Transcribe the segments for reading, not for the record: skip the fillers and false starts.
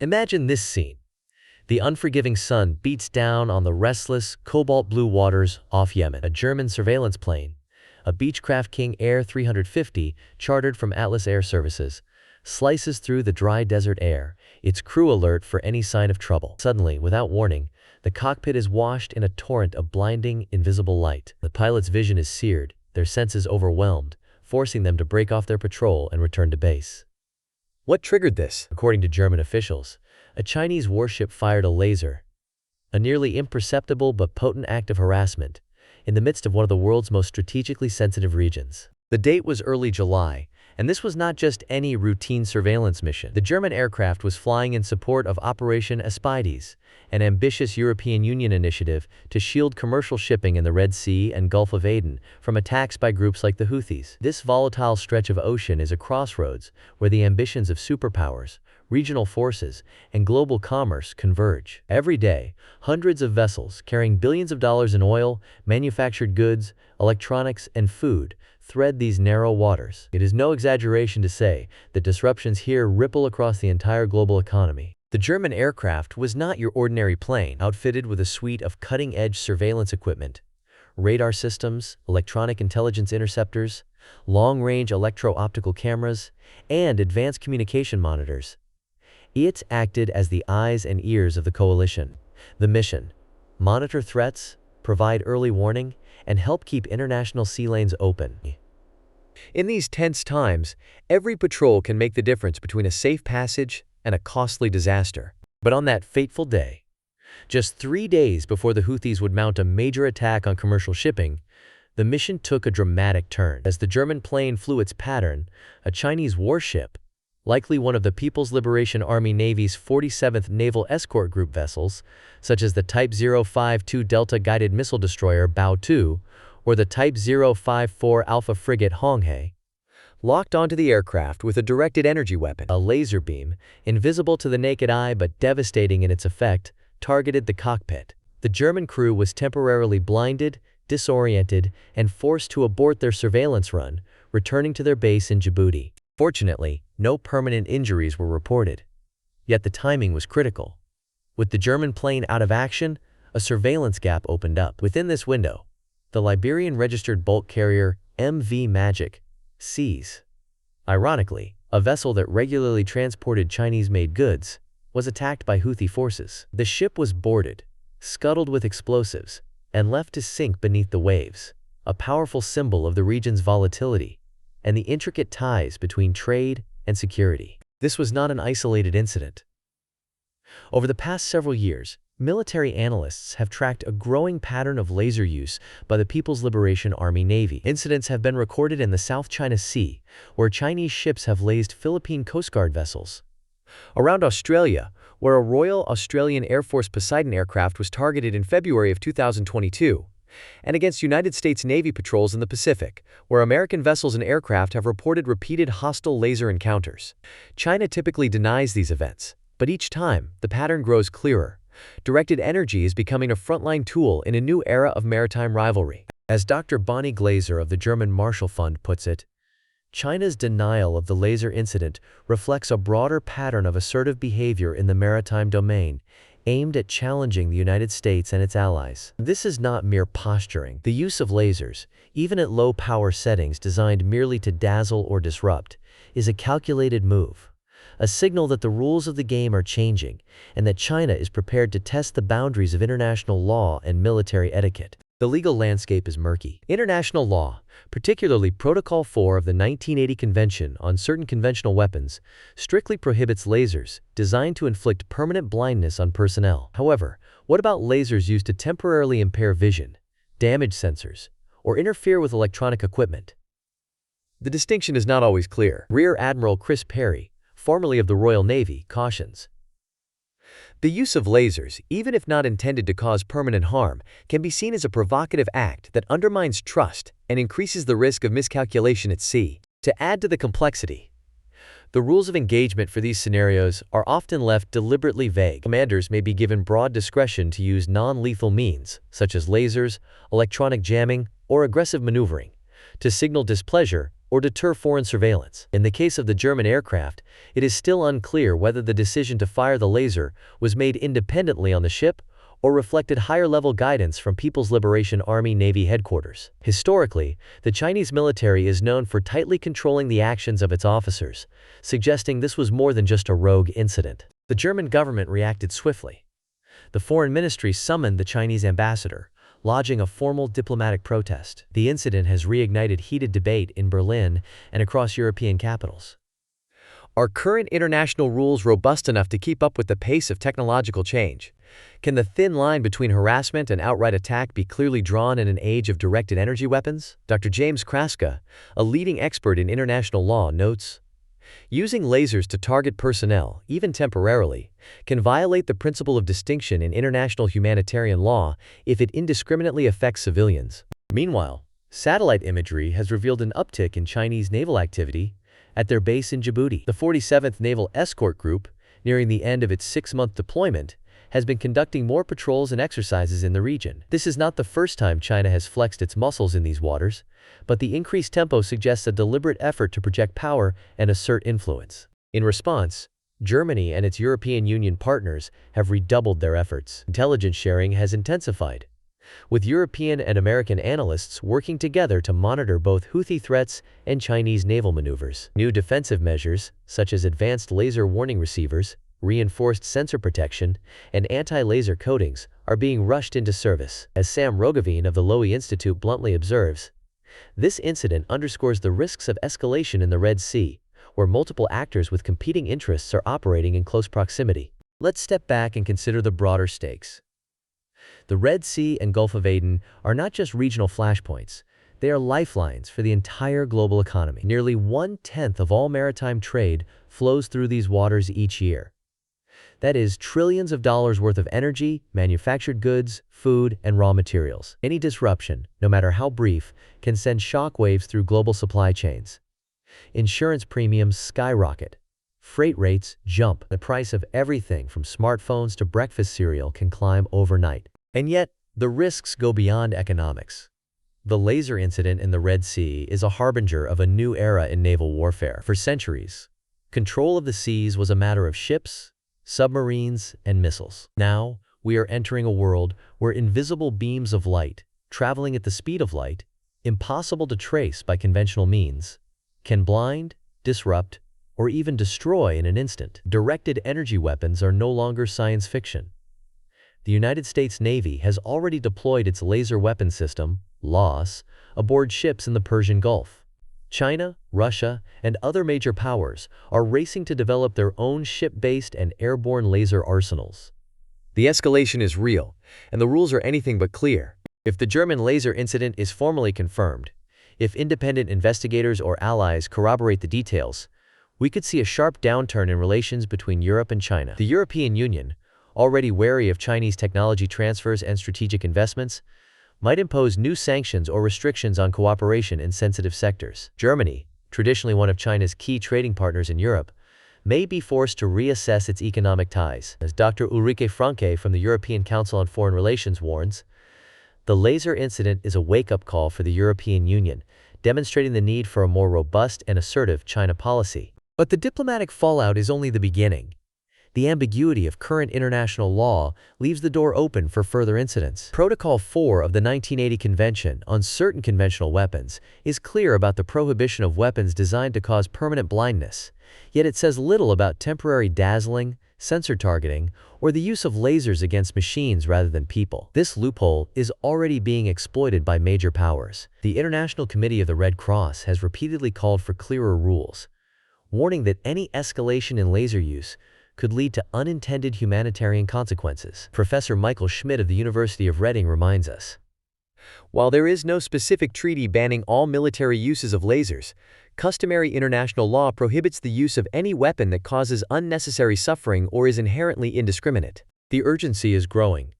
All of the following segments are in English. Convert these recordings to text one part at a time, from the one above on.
Imagine this scene. The unforgiving sun beats down on the restless, cobalt-blue waters off Yemen. A German surveillance plane, a Beechcraft King Air 350 chartered from Atlas Air Services, slices through the dry desert air, its crew alert for any sign of trouble. Suddenly, without warning, the cockpit is washed in a torrent of blinding, invisible light. The pilot's vision is seared, their senses overwhelmed, forcing them to break off their patrol and return to base. What triggered this? According to German officials, a Chinese warship fired a laser, a nearly imperceptible but potent act of harassment, in the midst of one of the world's most strategically sensitive regions. The date was early July, and this was not just any routine surveillance mission. The German aircraft was flying in support of Operation Aspides, an ambitious European Union initiative to shield commercial shipping in the Red Sea and Gulf of Aden from attacks by groups like the Houthis. This volatile stretch of ocean is a crossroads where the ambitions of superpowers, regional forces, and global commerce converge. Every day, hundreds of vessels carrying billions of dollars in oil, manufactured goods, electronics, and food thread these narrow waters. It is no exaggeration to say that disruptions here ripple across the entire global economy. The German aircraft was not your ordinary plane, outfitted with a suite of cutting-edge surveillance equipment, radar systems, electronic intelligence interceptors, long-range electro-optical cameras, and advanced communication monitors. It acted as the eyes and ears of the coalition. The mission: monitor threats, provide early warning, and help keep international sea lanes open. In these tense times, every patrol can make the difference between a safe passage and a costly disaster. But on that fateful day, just 3 days before the Houthis would mount a major attack on commercial shipping, the mission took a dramatic turn. As the German plane flew its pattern, a Chinese warship, likely one of the People's Liberation Army Navy's 47th Naval Escort Group vessels, such as the Type 052 Delta Guided Missile Destroyer Bao-2 or the Type 054 Alpha Frigate Honghae, locked onto the aircraft with a directed energy weapon. A laser beam, invisible to the naked eye but devastating in its effect, targeted the cockpit. The German crew was temporarily blinded, disoriented, and forced to abort their surveillance run, returning to their base in Djibouti. Fortunately, no permanent injuries were reported. Yet the timing was critical. With the German plane out of action, a surveillance gap opened up. Within this window, the Liberian-registered bulk carrier MV Magic seas. Ironically, a vessel that regularly transported Chinese-made goods was attacked by Houthi forces. The ship was boarded, scuttled with explosives, and left to sink beneath the waves, a powerful symbol of the region's volatility and the intricate ties between trade and security. This was not an isolated incident. Over the past several years, military analysts have tracked a growing pattern of laser use by the People's Liberation Army Navy. Incidents have been recorded in the South China Sea, where Chinese ships have lased Philippine Coast Guard vessels. Around Australia, where a Royal Australian Air Force Poseidon aircraft was targeted in February of 2022, and against United States Navy patrols in the Pacific, where American vessels and aircraft have reported repeated hostile laser encounters. China typically denies these events, but each time, the pattern grows clearer. Directed energy is becoming a frontline tool in a new era of maritime rivalry. As Dr. Bonnie Glaser of the German Marshall Fund puts it, China's denial of the laser incident reflects a broader pattern of assertive behavior in the maritime domain, aimed at challenging the United States and its allies. This is not mere posturing. The use of lasers, even at low power settings designed merely to dazzle or disrupt, is a calculated move. A signal that the rules of the game are changing and that China is prepared to test the boundaries of international law and military etiquette. The legal landscape is murky. International law, particularly Protocol 4 of the 1980 Convention on Certain Conventional Weapons, strictly prohibits lasers designed to inflict permanent blindness on personnel. However, what about lasers used to temporarily impair vision, damage sensors, or interfere with electronic equipment? The distinction is not always clear. Rear Admiral Chris Perry, formerly of the Royal Navy, cautions. The use of lasers, even if not intended to cause permanent harm, can be seen as a provocative act that undermines trust and increases the risk of miscalculation at sea. To add to the complexity, the rules of engagement for these scenarios are often left deliberately vague. Commanders may be given broad discretion to use non-lethal means, such as lasers, electronic jamming, or aggressive maneuvering, to signal displeasure or deter foreign surveillance. In the case of the German aircraft, it is still unclear whether the decision to fire the laser was made independently on the ship or reflected higher-level guidance from People's Liberation Army Navy headquarters. Historically, the Chinese military is known for tightly controlling the actions of its officers, suggesting this was more than just a rogue incident. The German government reacted swiftly. The foreign ministry summoned the Chinese ambassador, lodging a formal diplomatic protest. The incident has reignited heated debate in Berlin and across European capitals. Are current international rules robust enough to keep up with the pace of technological change? Can the thin line between harassment and outright attack be clearly drawn in an age of directed energy weapons? Dr. James Kraska, a leading expert in international law, notes, using lasers to target personnel, even temporarily, can violate the principle of distinction in international humanitarian law if it indiscriminately affects civilians. Meanwhile, satellite imagery has revealed an uptick in Chinese naval activity at their base in Djibouti. The 47th Naval Escort Group, nearing the end of its 6-month deployment, has been conducting more patrols and exercises in the region. This is not the first time China has flexed its muscles in these waters, but the increased tempo suggests a deliberate effort to project power and assert influence. In response, Germany and its European Union partners have redoubled their efforts. Intelligence sharing has intensified, with European and American analysts working together to monitor both Houthi threats and Chinese naval maneuvers. New defensive measures, such as advanced laser warning receivers, reinforced sensor protection, and anti-laser coatings, are being rushed into service. As Sam Roggeveen of the Lowy Institute bluntly observes, this incident underscores the risks of escalation in the Red Sea, where multiple actors with competing interests are operating in close proximity. Let's step back and consider the broader stakes. The Red Sea and Gulf of Aden are not just regional flashpoints, they are lifelines for the entire global economy. Nearly 1/10 of all maritime trade flows through these waters each year. That is, trillions of dollars worth of energy, manufactured goods, food, and raw materials. Any disruption, no matter how brief, can send shockwaves through global supply chains. Insurance premiums skyrocket. Freight rates jump. The price of everything from smartphones to breakfast cereal can climb overnight. And yet, the risks go beyond economics. The laser incident in the Red Sea is a harbinger of a new era in naval warfare. For centuries, control of the seas was a matter of ships, submarines, and missiles. Now, we are entering a world where invisible beams of light, traveling at the speed of light, impossible to trace by conventional means, can blind, disrupt, or even destroy in an instant. Directed energy weapons are no longer science fiction. The United States Navy has already deployed its laser weapon system, LOS, aboard ships in the Persian Gulf. China, Russia, and other major powers are racing to develop their own ship-based and airborne laser arsenals. The escalation is real, and the rules are anything but clear. If the German laser incident is formally confirmed, if independent investigators or allies corroborate the details, we could see a sharp downturn in relations between Europe and China. The European Union, already wary of Chinese technology transfers and strategic investments, might impose new sanctions or restrictions on cooperation in sensitive sectors. Germany, traditionally one of China's key trading partners in Europe, may be forced to reassess its economic ties. As Dr. Ulrike Franke from the European Council on Foreign Relations warns, the laser incident is a wake-up call for the European Union, demonstrating the need for a more robust and assertive China policy. But the diplomatic fallout is only the beginning. The ambiguity of current international law leaves the door open for further incidents. Protocol 4 of the 1980 Convention on Certain Conventional Weapons is clear about the prohibition of weapons designed to cause permanent blindness, yet it says little about temporary dazzling, sensor targeting, or the use of lasers against machines rather than people. This loophole is already being exploited by major powers. The International Committee of the Red Cross has repeatedly called for clearer rules, warning that any escalation in laser use could lead to unintended humanitarian consequences. Professor Michael Schmidt of the University of Reading reminds us, while there is no specific treaty banning all military uses of lasers, customary international law prohibits the use of any weapon that causes unnecessary suffering or is inherently indiscriminate. The urgency is growing.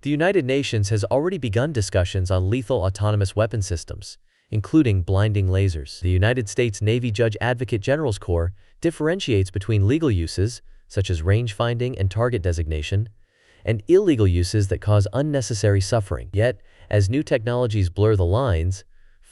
The United Nations has already begun discussions on lethal autonomous weapon systems, including blinding lasers. The United States Navy Judge Advocate General's Corps differentiates between legal uses, such as range finding and target designation, and illegal uses that cause unnecessary suffering. Yet, as new technologies blur the lines,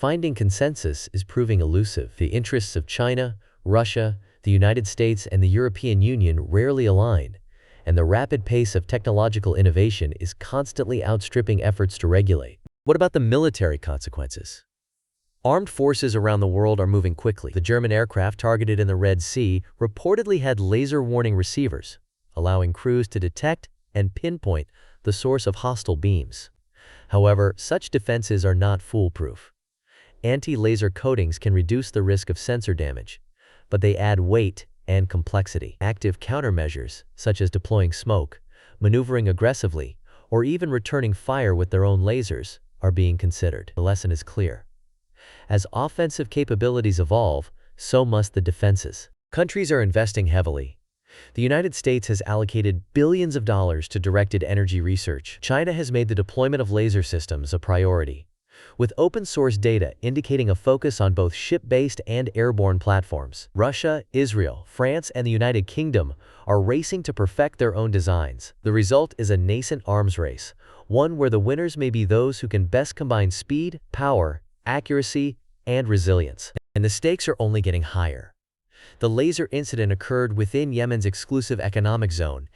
finding consensus is proving elusive. The interests of China, Russia, the United States, and the European Union rarely align, and the rapid pace of technological innovation is constantly outstripping efforts to regulate. What about the military consequences? Armed forces around the world are moving quickly. The German aircraft targeted in the Red Sea reportedly had laser warning receivers, allowing crews to detect and pinpoint the source of hostile beams. However, such defenses are not foolproof. Anti-laser coatings can reduce the risk of sensor damage, but they add weight and complexity. Active countermeasures, such as deploying smoke, maneuvering aggressively, or even returning fire with their own lasers, are being considered. The lesson is clear. As offensive capabilities evolve, so must the defenses. Countries are investing heavily. The United States has allocated billions of dollars to directed energy research. China has made the deployment of laser systems a priority, with open-source data indicating a focus on both ship-based and airborne platforms. Russia, Israel, France, and the United Kingdom are racing to perfect their own designs. The result is a nascent arms race, one where the winners may be those who can best combine speed, power, accuracy, and resilience. And the stakes are only getting higher. The laser incident occurred within Yemen's exclusive economic zone,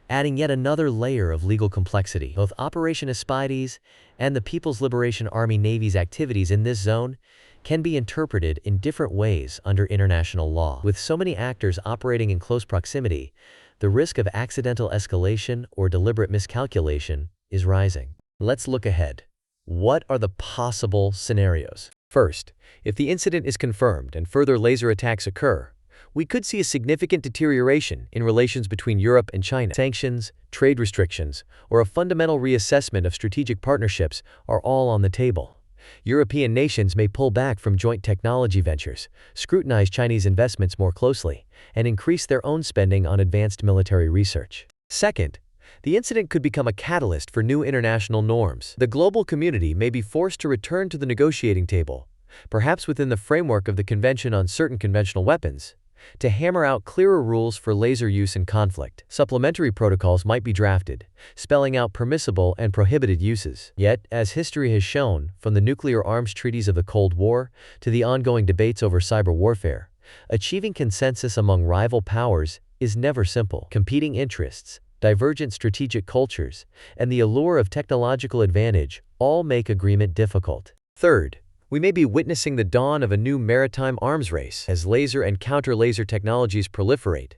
adding yet another layer of legal complexity. Both Operation Aspides and the People's Liberation Army Navy's activities in this zone can be interpreted in different ways under international law. With so many actors operating in close proximity, the risk of accidental escalation or deliberate miscalculation is rising. Let's look ahead. What are the possible scenarios? First, if the incident is confirmed and further laser attacks occur, we could see a significant deterioration in relations between Europe and China. Sanctions, trade restrictions, or a fundamental reassessment of strategic partnerships are all on the table. European nations may pull back from joint technology ventures, scrutinize Chinese investments more closely, and increase their own spending on advanced military research. Second, the incident could become a catalyst for new international norms. The global community may be forced to return to the negotiating table, perhaps within the framework of the Convention on Certain Conventional Weapons, to hammer out clearer rules for laser use in conflict. Supplementary protocols might be drafted, spelling out permissible and prohibited uses. Yet, as history has shown, from the nuclear arms treaties of the Cold War to the ongoing debates over cyber warfare, achieving consensus among rival powers is never simple. Competing interests, divergent strategic cultures, and the allure of technological advantage all make agreement difficult. Third, we may be witnessing the dawn of a new maritime arms race. As laser and counter-laser technologies proliferate,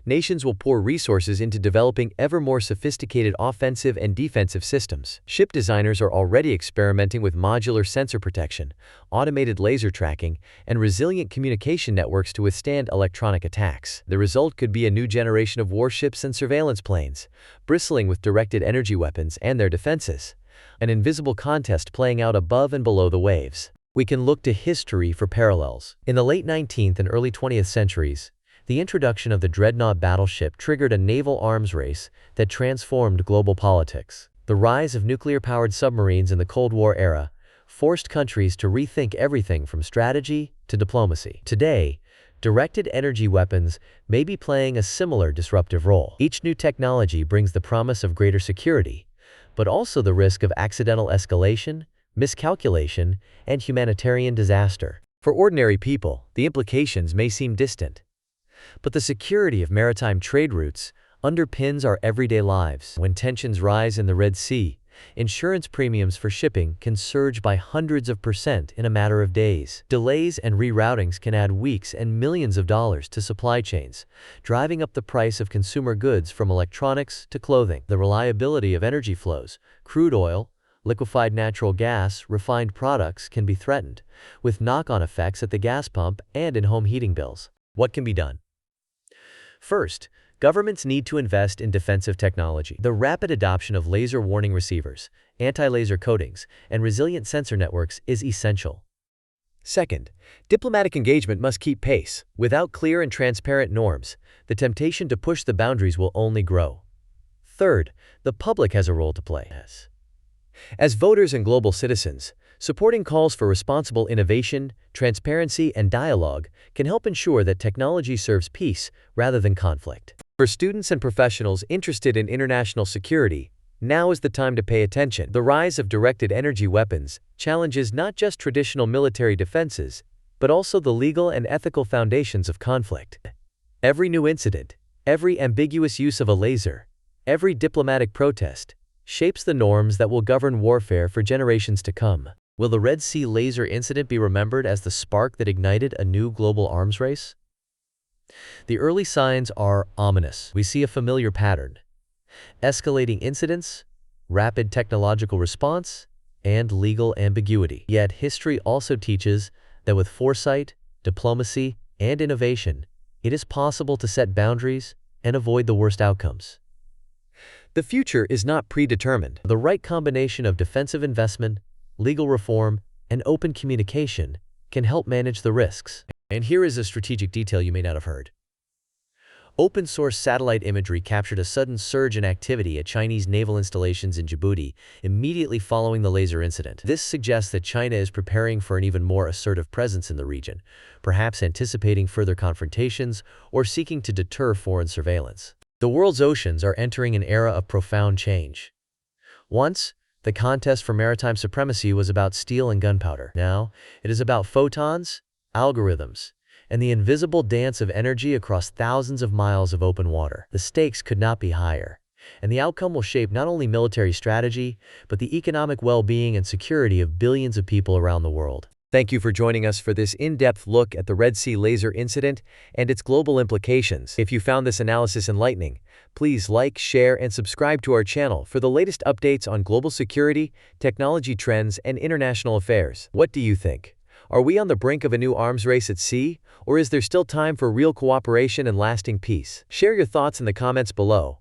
nations will pour resources into developing ever more sophisticated offensive and defensive systems. Ship designers are already experimenting with modular sensor protection, automated laser tracking, and resilient communication networks to withstand electronic attacks. The result could be a new generation of warships and surveillance planes, bristling with directed energy weapons and their defenses, an invisible contest playing out above and below the waves. We can look to history for parallels. In the late 19th and early 20th centuries, the introduction of the dreadnought battleship triggered a naval arms race that transformed global politics. The rise of nuclear-powered submarines in the Cold War era forced countries to rethink everything from strategy to diplomacy. Today, directed energy weapons may be playing a similar disruptive role. Each new technology brings the promise of greater security, but also the risk of accidental escalation, miscalculation, and humanitarian disaster. For ordinary people, the implications may seem distant, but the security of maritime trade routes underpins our everyday lives. When tensions rise in the Red Sea, insurance premiums for shipping can surge by hundreds of % in a matter of days. Delays and reroutings can add weeks and millions of dollars to supply chains, driving up the price of consumer goods from electronics to clothing. The reliability of energy flows, crude oil, liquefied natural gas, refined products can be threatened, with knock-on effects at the gas pump and in home heating bills. What can be done? First, governments need to invest in defensive technology. The rapid adoption of laser warning receivers, anti-laser coatings, and resilient sensor networks is essential. Second, diplomatic engagement must keep pace. Without clear and transparent norms, the temptation to push the boundaries will only grow. Third, the public has a role to play. As voters and global citizens, supporting calls for responsible innovation, transparency, and dialogue can help ensure that technology serves peace rather than conflict. For students and professionals interested in international security, Now is the time to pay attention. The rise of directed energy weapons challenges not just traditional military defenses, but also the legal and ethical foundations of conflict. Every new incident, every ambiguous use of a laser, every diplomatic protest, shapes the norms that will govern warfare for generations to come. Will the Red Sea laser incident be remembered as the spark that ignited a new global arms race? The early signs are ominous. We see a familiar pattern: escalating incidents, rapid technological response, and legal ambiguity. Yet history also teaches that with foresight, diplomacy, and innovation, it is possible to set boundaries and avoid the worst outcomes. The future is not predetermined. The right combination of defensive investment, legal reform, and open communication can help manage the risks. And here is a strategic detail you may not have heard. Open-source satellite imagery captured a sudden surge in activity at Chinese naval installations in Djibouti immediately following the laser incident. This suggests that China is preparing for an even more assertive presence in the region, perhaps anticipating further confrontations or seeking to deter foreign surveillance. The world's oceans are entering an era of profound change. Once, the contest for maritime supremacy was about steel and gunpowder. Now, it is about photons, algorithms, and the invisible dance of energy across thousands of miles of open water. The stakes could not be higher, and the outcome will shape not only military strategy, but the economic well-being and security of billions of people around the world. Thank you for joining us for this in-depth look at the Red Sea laser incident and its global implications. If you found this analysis enlightening, please like, share, and subscribe to our channel for the latest updates on global security, technology trends, and international affairs. What do you think? Are we on the brink of a new arms race at sea, or is there still time for real cooperation and lasting peace? Share your thoughts in the comments below.